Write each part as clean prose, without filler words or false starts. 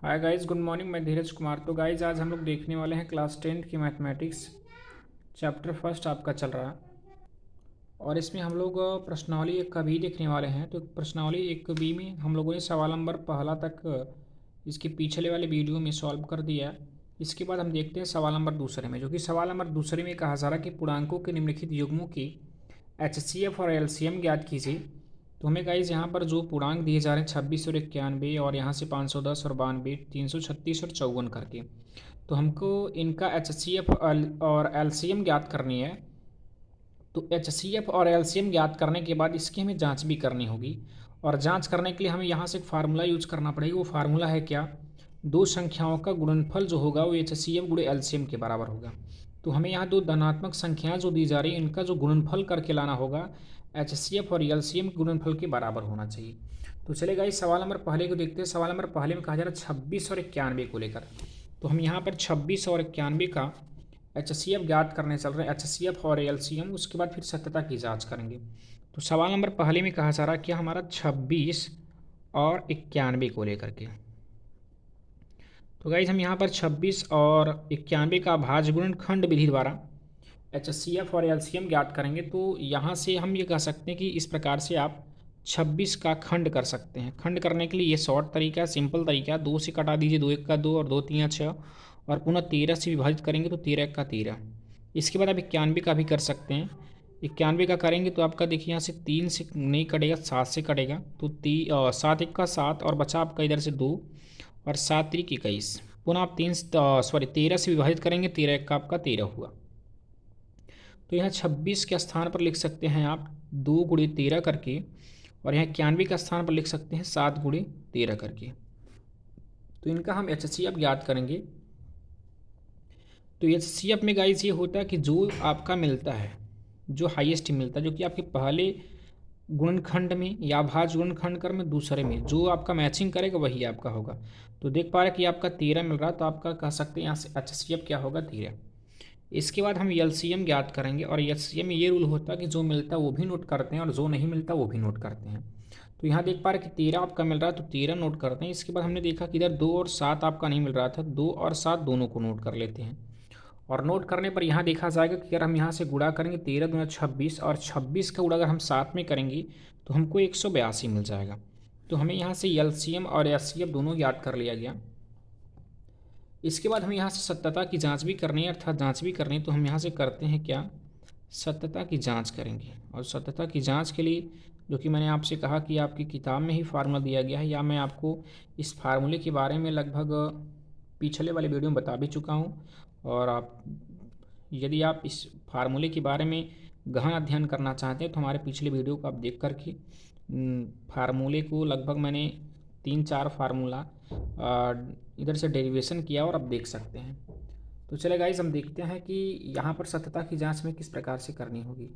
Hi guys, good morning. मैं धीरज कुमार। तो guys आज हम लोग देखने वाले हैं क्लास 10th की मैथमेटिक्स चैप्टर फर्स्ट आपका चल रहा है। और इसमें हम लोग प्रश्नावली एक का बी देखने वाले हैं। तो प्रश्नावली एक बी में हम लोगों ने सवाल नंबर पहला तक इसके पिछले वाले वीडियो में सॉल्व कर दिया है। इसके बाद हम देखते हैं सवाल नंबर दूसरे में, जो कि सवाल नंबर दूसरे में कहा जा रहा है कि पूर्णांकों के निम्नलिखित युग्मों की HCF और LCM ज्ञात कीजिए। तो हमें गाइज यहाँ पर जो पूर्णांक दिए जा रहे हैं 26 और 91 और यहाँ से 510 और 92, 336 और 54 करके, तो हमको इनका HCF और LCM ज्ञात करनी है। तो HCF और LCM ज्ञात करने के बाद इसकी हमें जांच भी करनी होगी। और जांच करने के लिए हमें यहाँ से एक फार्मूला यूज करना पड़ेगा। वो फार्मूला है क्या? दो संख्याओं का गुणनफल जो होगा वो HCF गुणे LCM के बराबर होगा। तो हमें यहाँ दो धनात्मक संख्याएं जो दी जा रही हैं इनका जो गुणनफल करके लाना होगा HCF और LCM के गुणनफल के बराबर होना चाहिए। तो चलेगा, इस सवाल नंबर पहले को देखते हैं। सवाल नंबर पहले में कहा जा रहा है 26 और 91 को लेकर। तो हम यहाँ पर 26 और 91 का HCF ज्ञात करने चल रहे हैं, HCF और LCM। उसके बाद फिर सत्यता की जांच करेंगे। तो सवाल नंबर पहले में कहा जा रहा है कि हमारा 26 और 91 को लेकर के। तो गाइज हम यहाँ पर 26 और 91 का भाज्य गुणनखंड विधि द्वारा HCF और LCM ज्ञात करेंगे। तो यहाँ से हम ये कह सकते हैं कि इस प्रकार से आप 26 का खंड कर सकते हैं। खंड करने के लिए ये शॉर्ट तरीका है, सिंपल तरीका है। 2 से कटा दीजिए, 2 1 का 2 और 2 3 6, और पुनः 13 से विभाजित करेंगे तो 13 1 का 13। इसके बाद आप 91 का भी कर सकते हैं। 91 का करेंगे तो आपका देखिए यहाँ से 3 से नहीं कटेगा, 7 से कटेगा। तो 7 1 का 7 और बचा आपका इधर से 2 और 7 3 21। पुनः आप 13 से विभाजित करेंगे, 13 1 का आपका 13 हुआ। तो यहाँ 26 के स्थान पर लिख सकते हैं आप 2 गुणे 13 करके, और यहाँ 91 के स्थान पर लिख सकते हैं 7 गुणे 13 करके। तो इनका हम HCF ज्ञात करेंगे। तो HCF में गाइस ये होता है कि जो आपका मिलता है, जो हाईएस्ट मिलता है, जो कि आपके पहले गुणनखंड में या भाज्य गुणनखंड कर में दूसरे में जो आपका मैचिंग करेगा वही आपका होगा। तो देख पा रहे हैं कि आपका 13 मिल रहा है, तो आपका कह सकते हैं यहाँ से HCF क्या होगा, 13। इसके बाद हम LCM ज्ञात करेंगे। और LCM में ये रूल होता है कि जो मिलता है वो भी नोट करते हैं और जो नहीं मिलता वो भी नोट करते हैं। तो यहाँ देख पा रहे कि 13 आपका मिल रहा है, तो 13 नोट करते हैं। इसके बाद हमने देखा कि इधर 2 और 7 आपका नहीं मिल रहा था, 2 और 7 दोनों को नोट कर लेते हैं। और नोट करने पर यहाँ देखा जाएगा कि अगर हम यहाँ से गुणा करेंगे 13 दूना 26, और 26 का गुणा अगर हम 7 में करेंगे तो हमको 182 मिल जाएगा। तो हमें यहाँ से LCM और HCF दोनों याद कर लिया गया। इसके बाद हमें यहाँ से सत्यता की जांच भी करनी है, अर्थात जांच भी करनी है। तो हम यहाँ से करते हैं क्या, सत्यता की जांच करेंगे। और सत्यता की जांच के लिए, जो कि मैंने आपसे कहा कि आपकी किताब में ही फार्मूला दिया गया है, या मैं आपको इस फार्मूले के बारे में लगभग पिछले वाले वीडियो में बता भी चुका हूँ। और आप यदि आप इस फार्मूले के बारे में गहन अध्ययन करना चाहते हैं तो हमारे पिछले वीडियो को आप देख करके फार्मूले को लगभग मैंने 3 4 फार्मूला इधर से डेरिवेशन किया और आप देख सकते हैं। तो चले गाइस, हम देखते हैं कि यहाँ पर सत्यता की जांच में किस प्रकार से करनी होगी।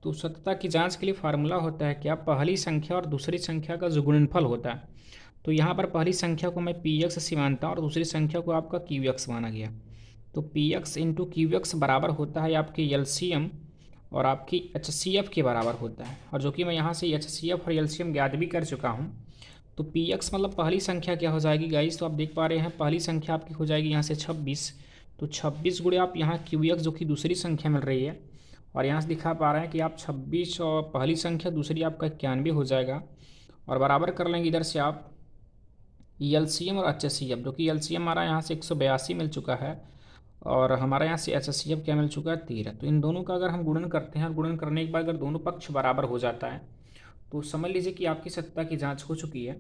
तो सत्यता की जांच के लिए फार्मूला होता है क्या, पहली संख्या और दूसरी संख्या का जो गुणनफल होता है। तो यहाँ पर पहली संख्या को मैं PX से मानता हूँ और दूसरी संख्या को आपका QX माना गया। तो PX इंटू QX बराबर होता है आपके LCM और आपकी HCF के बराबर होता है। और जो कि मैं यहाँ से HCF और LCM ज्ञात भी कर चुका हूँ। तो PX मतलब पहली संख्या क्या हो जाएगी गाइस, तो आप देख पा रहे हैं पहली संख्या आपकी हो जाएगी यहाँ से 26। तो 26 गुणे आप यहाँ QX जो कि दूसरी संख्या मिल रही है, और यहाँ से दिखा पा रहे हैं कि आप 26 और पहली संख्या दूसरी आपका 91 हो जाएगा। और बराबर कर लेंगे इधर से आप LCM और HCF, जो कि LCM हमारा यहाँ से 182 मिल चुका है और हमारा यहाँ से HCF क्या मिल चुका है, 13। तो इन दोनों का अगर हम गुणन करते हैं और गुणन करने के बाद अगर दोनों पक्ष बराबर हो जाता है तो समझ लीजिए कि आपकी सत्यता की जांच हो चुकी है।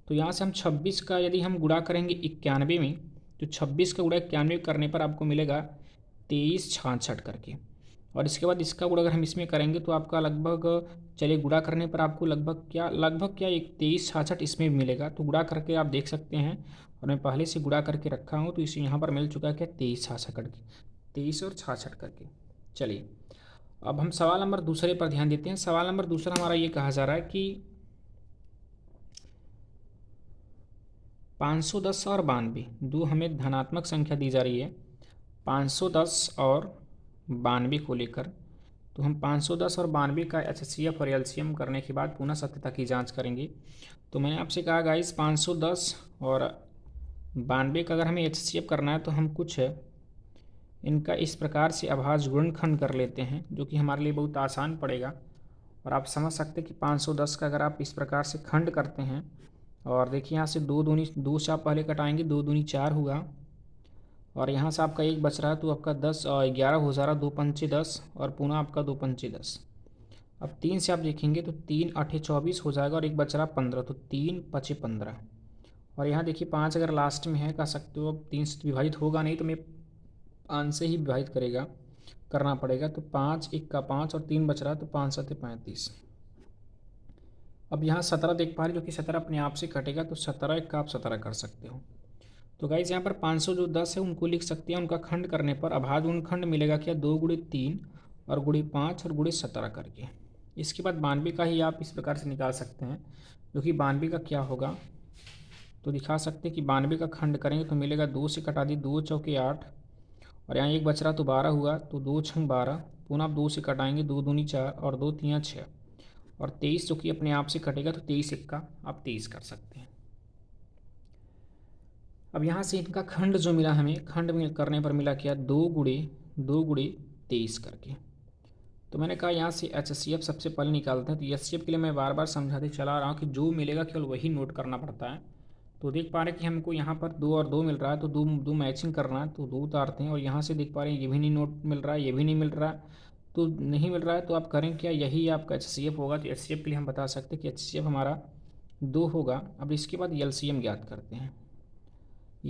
तो यहाँ से हम 26 का यदि हम गुणा करेंगे 91 में, तो 26 का गुणा 91 करने पर आपको मिलेगा 2366 करके। और इसके बाद इसका गुणा अगर हम इसमें करेंगे तो आपका लगभग, चलिए गुणा करने पर आपको लगभग क्या एक 2366 इसमें भी मिलेगा। तो गुणा करके आप देख सकते हैं, और मैं पहले से गुणा करके रखा हूँ तो इसे यहाँ पर मिल चुका है क्या, 2366 करके, 23 और 66 करके। चलिए अब हम सवाल नंबर दूसरे पर ध्यान देते हैं। सवाल नंबर दूसरा हमारा ये कहा जा रहा है कि 510 और 92 दो हमें धनात्मक संख्या दी जा रही है, 510 और 92 को लेकर। तो हम 510 और 92 का HCF और LCM करने के बाद पुनः सत्यता की जांच करेंगे। तो मैंने आपसे कहा गाइस 510 और 92 का अगर हमें HCF करना है तो हम कुछ इनका इस प्रकार से अभाज्य गुणनखंड कर लेते हैं, जो कि हमारे लिए बहुत आसान पड़ेगा। और आप समझ सकते हैं कि 510 का अगर आप इस प्रकार से खंड करते हैं, और देखिए यहाँ से दो दूनी, दो से आप पहले कटाएंगे, दो दूनी 4 हुआ, और यहाँ से आपका एक बच रहा है तो आपका 10 और 11 हो जा रहा, 2 पंचे 10 और पुनः आपका 2 पंचे 10। अब 3 से आप देखेंगे तो 3 8 24 हो जाएगा और एक बच रहा 15, तो 3 5 15। और यहाँ देखिए 5 अगर लास्ट में है, कह सकते हो अब 3 से विभाजित होगा नहीं तो मैं 5 से ही विभाजित करना पड़ेगा। तो 5 1 का 5 और 3 बच रहा है तो 5 7 35। अब यहाँ 17 देख पा रहे, जो कि 17 अपने आप से कटेगा, तो 17 1 का आप 17 कर सकते हो। तो गाइज यहाँ पर 510 है उनको लिख सकते हैं, उनका खंड करने पर अभाज्य गुणनखंड मिलेगा क्या, 2 गुणे 3 और गुणे 5 और गुणे 17 करके। इसके बाद 92 का ही आप इस प्रकार से निकाल सकते हैं, जो कि 92 का क्या होगा, तो दिखा सकते हैं कि 92 का खंड करेंगे तो मिलेगा 2 से कटा दी, 2 चौके 8 और यहाँ एक बच रहा तो 12 हुआ, तो 2 छंग 12, पुनः आप 2 से कटाएंगे, 2 दूनी 4 और 2 तियाँ 6 और 23, जो कि अपने आप से कटेगा, तो 23 1 का आप 23 कर सकते हैं। अब यहाँ से इनका खंड जो मिला हमें, खंड में करने पर मिला क्या, 2 गुणे 23 करके। तो मैंने कहा यहाँ से HCF सबसे पहले निकालते हैं। तो HCF के लिए मैं बार बार समझाते चला रहा हूँ कि जो मिलेगा केवल वही नोट करना पड़ता है। तो देख पा रहे हैं कि हमको यहाँ पर 2 और 2 मिल रहा है, तो दो मैचिंग करना है, तो 2 उतारते हैं। और यहाँ से देख पा रहे हैं ये भी नहीं नोट मिल रहा है, ये भी नहीं मिल रहा है, तो नहीं मिल रहा है, तो आप करें क्या, यही आपका HCF होगा। तो HCF के लिए हम बता सकते हैं कि HCF हमारा 2 होगा। अब इसके बाद LCM ज्ञात करते हैं।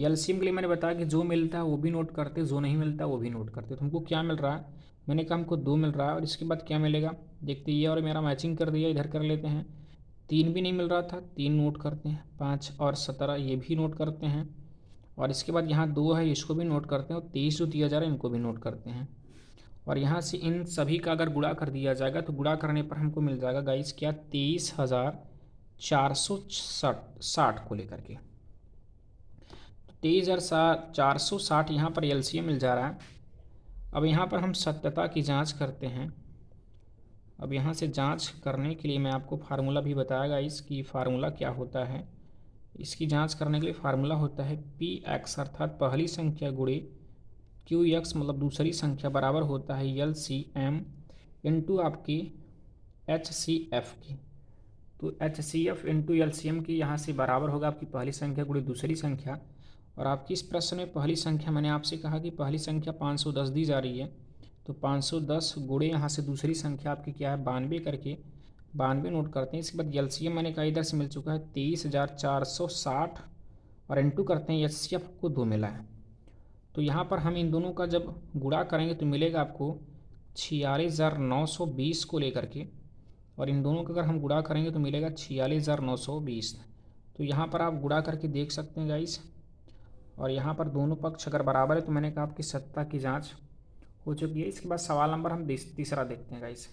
LCM के लिए मैंने बताया कि जो मिलता है वो भी नोट करते, जो नहीं मिलता वो भी नोट करते। तो हमको क्या मिल रहा है, मैंने कहा हमको 2 मिल रहा है, और इसके बाद क्या मिलेगा, देखते ये और मेरा मैचिंग कर दिया, इधर कर लेते हैं। 3 भी नहीं मिल रहा था, 3 नोट करते हैं, 5 और 17 ये भी नोट करते हैं, और इसके बाद यहाँ 2 है, इसको भी नोट करते हैं, और 23 जो दिया जा रहा है इनको भी नोट करते हैं। और यहाँ से इन सभी का अगर गुणा कर दिया जाएगा तो गुणा करने पर हमको मिल जाएगा गाइस क्या, 23,460 को लेकर के। 23,460 यहाँ पर LCM मिल जा रहा है। अब यहाँ पर हम सत्यता की जांच करते हैं। अब यहाँ से जांच करने के लिए मैं आपको फार्मूला भी बताएगा, इसकी फार्मूला क्या होता है। इसकी जांच करने के लिए फार्मूला होता है PX, अर्थात पहली संख्या गुणे QX मतलब दूसरी संख्या, बराबर होता है LCM इंटू आपकी HCF की। तो HCF इंटू LCM की यहाँ से बराबर होगा आपकी पहली संख्या गुणे दूसरी संख्या। और आपकी इस प्रश्न में पहली संख्या, मैंने आपसे कहा कि पहली संख्या 510 दी जा रही है, तो 510 गुणे यहाँ से दूसरी संख्या आपकी क्या है, 92 करके 92 नोट करते हैं। इसके बाद LCM मैंने कहा इधर से मिल चुका है 23,460, और इंटू करते हैं, HCF को 2 मिला है। तो यहाँ पर हम इन दोनों का जब गुणा करेंगे तो मिलेगा आपको 46,920 को लेकर के, और इन दोनों का अगर हम गुणा करेंगे तो मिलेगा 46,920। तो यहाँ पर आप गुणा करके देख सकते हैं गाइस, और यहाँ पर दोनों पक्ष अगर बराबर है तो मैंने कहा आपकी सत्ता की जांच हो चुकी है। इसके बाद सवाल नंबर हम तीसरा देखते हैं गाइस।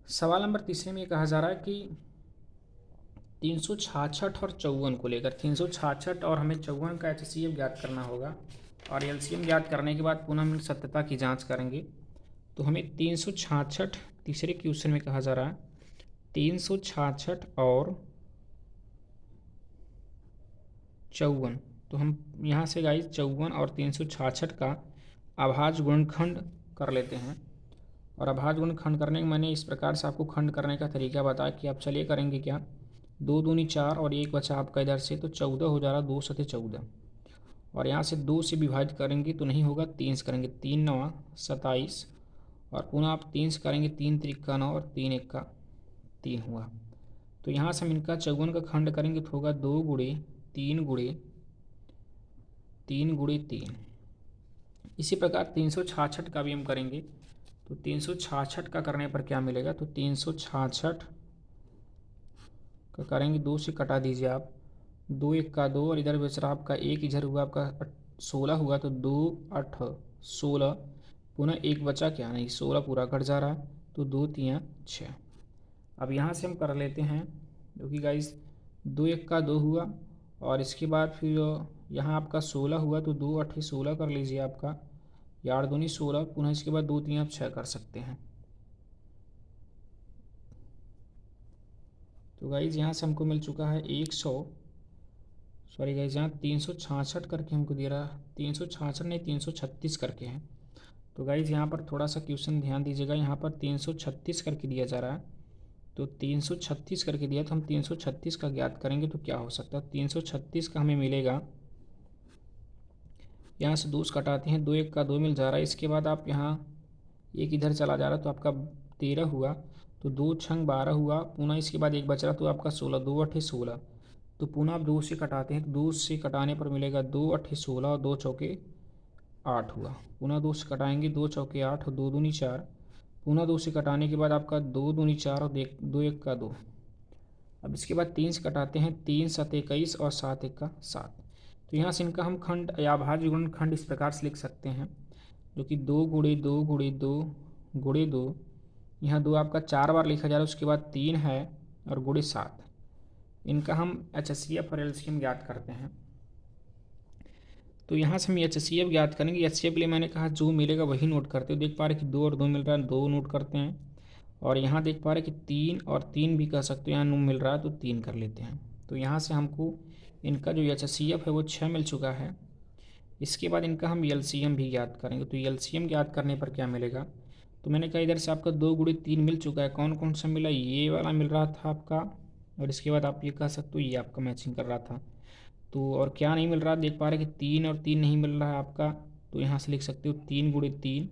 सवाल नंबर तीसरे में ये कहा जा रहा है कि 366 और 54 को लेकर, 366 और हमें 54 का HCF ज्ञात करना होगा, और LCM ज्ञात करने के बाद पुनः हम सत्यता की जांच करेंगे। तो हमें 366 तीसरे क्वेश्चन में कहा जा रहा है 366 और 54। तो हम यहाँ से गाइस 54 और 366 का अभाज्य गुणनखंड कर लेते हैं। और अभाज्य गुणनखंड करने के मैंने इस प्रकार से आपको खंड करने का तरीका बताया कि आप चलिए करेंगे क्या, 2 दूनी 4 और एक बचा आपका इधर से, तो 14 हो जा रहा, 2 सते 14, और यहाँ से 2 से विभाजित करेंगे तो नहीं होगा, 3 से करेंगे, 3 9 27, और पुनः आप 3 से करेंगे, 3 3 का 9 और 3 1 का 3 हुआ। तो यहाँ से हम इनका 54 का खंड करेंगे तो होगा 2 गुणे 3 गुणे 3 गुणे 3। इसी प्रकार 366 का भी हम करेंगे, तो 366 का करने पर क्या मिलेगा, तो 366 का करेंगे, 2 से कटा दीजिए आप, 2 1 का 2 और इधर बच रहा आपका 1, इधर हुआ आपका 16 हुआ, तो 2 8 16, पुनः एक बचा क्या, नहीं 16 पूरा कट जा रहा है, तो 2 3 6। अब यहाँ से हम कर लेते हैं, जो कि गाइस 2 1 का 2 हुआ, और इसके बाद फिर यहाँ आपका 16 हुआ, तो 2 8 16 कर लीजिए आपका, 8 दूनी 16, पुनः इसके बाद 2 3 आप 6 कर सकते हैं। तो गाइज यहाँ से हमको मिल चुका है 366 करके हमको दे रहा है, 366 नहीं 336 करके है। तो गाइज यहाँ पर थोड़ा सा क्वेश्चन ध्यान दीजिएगा, यहाँ पर 336 करके दिया जा रहा है। तो 336 करके दिया, तो हम 336 का ज्ञात करेंगे तो क्या हो सकता है। 336 का हमें मिलेगा, यहाँ से 2 कटाते हैं, 2 1 का 2 मिल जा रहा है। इसके बाद आप यहाँ एक इधर चला जा रहा है तो आपका 13 हुआ, तो 2 छंग 12 हुआ, पुनः इसके बाद एक बच रहा तो आपका 16, 2 8 16। तो पुनः आप 2 से कटाते हैं, तो 2 से कटाने पर मिलेगा 2 8 16 और 2 चौके 8 हुआ। पुनः 2 से कटाएंगे, 2 चौके 8 और 2 दूनी 4। पुनः 2 से कटाने के बाद आपका 2 दूनी 4 और 2 1 का 2। अब इसके बाद 3 से कटाते हैं, 3 7 21 और 7 1 का 7। तो यहाँ से इनका हम खंड या भाज्य गुणनखंड इस प्रकार से लिख सकते हैं, जो कि 2 गुणे 2 गुणे 2 गुणे 2। यहाँ 2 आपका 4 बार लिखा जा रहा है, उसके बाद 3 है और गुणे 7। इनका हम HCF और LCM ज्ञात करते हैं। तो यहाँ से हम HCF ज्ञात करेंगे। HCF के लिए मैंने कहा जो मिलेगा वही नोट करते हो। देख पा रहे कि 2 और 2 मिल रहा है, 2 नोट करते हैं। और यहाँ देख पा रहे कि 3 और 3 भी कह सकते हो, यहाँ 9 मिल रहा है तो 3 कर लेते हैं। तो यहाँ से हमको इनका जो HCF है वो 6 मिल चुका है। इसके बाद इनका हम LCM भी ज्ञात करेंगे। तो LCM ज्ञात करने पर क्या मिलेगा, तो मैंने कहा इधर से आपका 2 गुणे 3 मिल चुका है। कौन कौन सा मिला, ये वाला मिल रहा था आपका, और इसके बाद आप ये कह सकते हो ये आपका मैचिंग कर रहा था। तो और क्या नहीं मिल रहा, देख पा रहे कि 3 और 3 नहीं मिल रहा है आपका। तो यहाँ से लिख सकते हो 3 गुणे 3,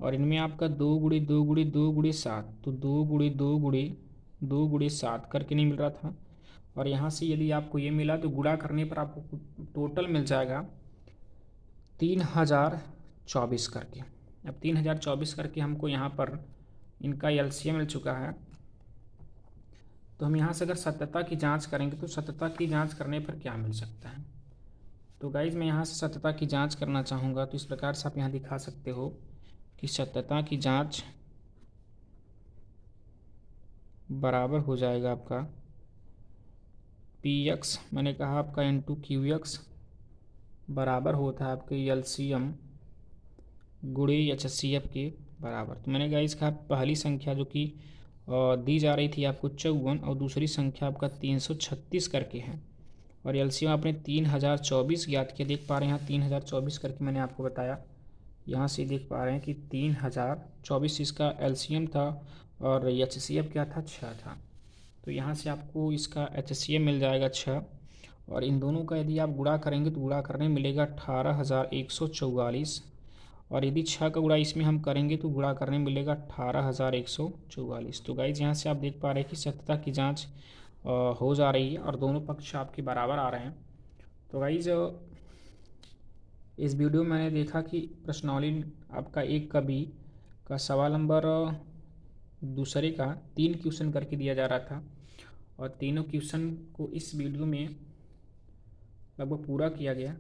और इनमें आपका 2 गुणे 2 गुणे 2 गुणे 7। तो 2 गुणे 2 गुणे 2 गुणे 7 करके नहीं मिल रहा था। और यहाँ से यदि आपको ये मिला तो गुणा करने पर आपको टोटल मिल जाएगा 3024 करके। अब 3024 करके हमको यहाँ पर इनका LCM मिल चुका है। तो हम यहाँ से अगर सत्यता की जांच करेंगे तो सत्यता की जांच करने पर क्या मिल सकता है। तो गाइज मैं यहाँ से सत्यता की जांच करना चाहूँगा, तो इस प्रकार से आप यहाँ दिखा सकते हो कि सत्यता की जांच बराबर हो जाएगा आपका PX, मैंने कहा आपका इंटू QX बराबर होता है आपके LCM गुणे HCF के बराबर। तो मैंने गाइज कहा पहली संख्या जो कि दी जा रही थी आपको 54, और दूसरी संख्या आपका 336 करके है, और LCM आपने 3024 ज्ञात किया। देख पा रहे हैं यहाँ 3024 करके मैंने आपको बताया। यहाँ से देख पा रहे हैं कि 3024 इसका LCM था और HCF क्या था, 6 था। तो यहाँ से आपको इसका HCM मिल जाएगा 6, और इन दोनों का यदि आप गुणा करेंगे तो गुणा करने में मिलेगा 18,144, और यदि 6 का गुणा इसमें हम करेंगे तो गुणा करने में मिलेगा 18,144। तो गाइज यहाँ से आप देख पा रहे हैं कि सत्यता की जांच हो जा रही है और दोनों पक्ष आपके बराबर आ रहे हैं। तो गाइज इस वीडियो में मैंने देखा कि प्रश्नावली आपका 1 का B का सवाल नंबर दूसरे का 3 क्वेश्चन करके दिया जा रहा था, और तीनों क्वेश्चन को इस वीडियो में लगभग पूरा किया गया।